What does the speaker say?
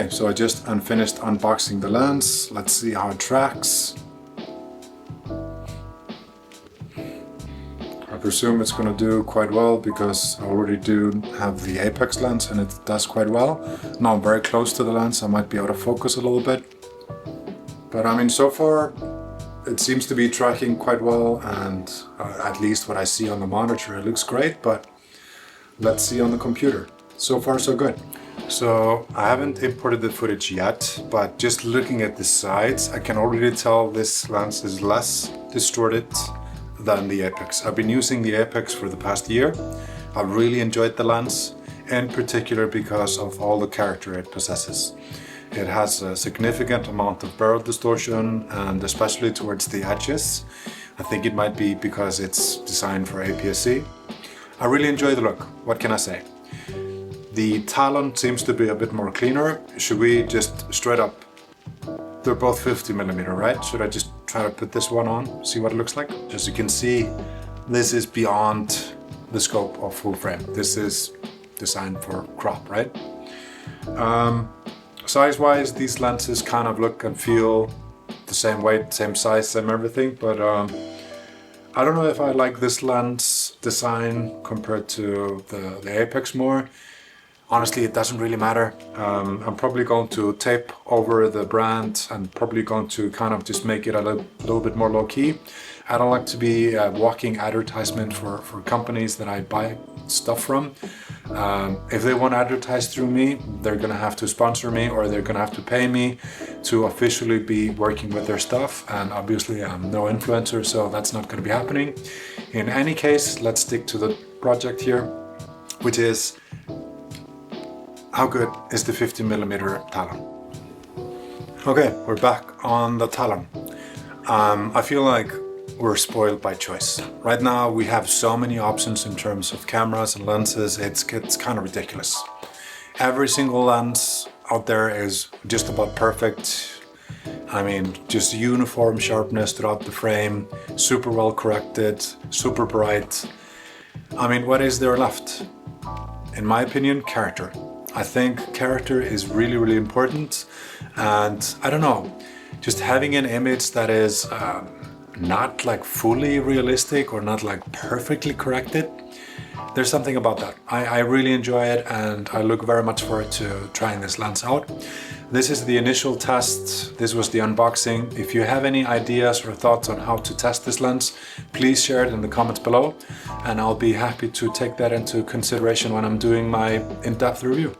Okay, so I just finished unboxing the lens. Let's see how it tracks. I presume it's going to do quite well because I already do have the Apex lens and it does quite well. Now I'm very close to the lens, I might be out of focus a little bit. But I mean, so far it seems to be tracking quite well, and at least what I see on the monitor, it looks great, but let's see on the computer. So far so good. So I haven't imported the footage yet, but just looking at the sides, I can already tell this lens is less distorted than the Apex. I've been using the Apex for the past year. I really enjoyed the lens, in particular because of all the character it possesses. It has a significant amount of barrel distortion, and especially towards the edges. I think it might be because it's designed for APS-C. I really enjoy the look, what can I say? The Talon seems to be a bit more cleaner. Should we just straight up, they're both 50mm, right? Should I just try to put this one on, see what it looks like? As you can see, this is beyond the scope of full frame. This is designed for crop, right? Size-wise, these lenses kind of look and feel the same weight, same size, same everything, but I don't know if I like this lens design compared to the Apex more. Honestly, it doesn't really matter. I'm probably going to tape over the brand and probably going to kind of just make it a little bit more low-key. I don't like to be a walking advertisement for companies that I buy stuff from. If they want to advertise through me, they're gonna have to sponsor me, or they're gonna have to pay me to officially be working with their stuff, and obviously I'm no influencer, so that's not gonna be happening. In any case, let's stick to the project here, which is how good is the 50mm Talon? Okay, we're back on the Talon. I feel like we're spoiled by choice. Right now we have so many options in terms of cameras and lenses, it's kind of ridiculous. Every single lens out there is just about perfect. I mean, just uniform sharpness throughout the frame, super well corrected, super bright. I mean, what is there left? In my opinion, character. I think character is really, really important, and I don't know, just having an image that is not like fully realistic or not like perfectly corrected, there's something about that. I really enjoy it, and I look very much forward to trying this lens out. This is the initial test. This was the unboxing. If you have any ideas or thoughts on how to test this lens, please share it in the comments below, and I'll be happy to take that into consideration when I'm doing my in-depth review.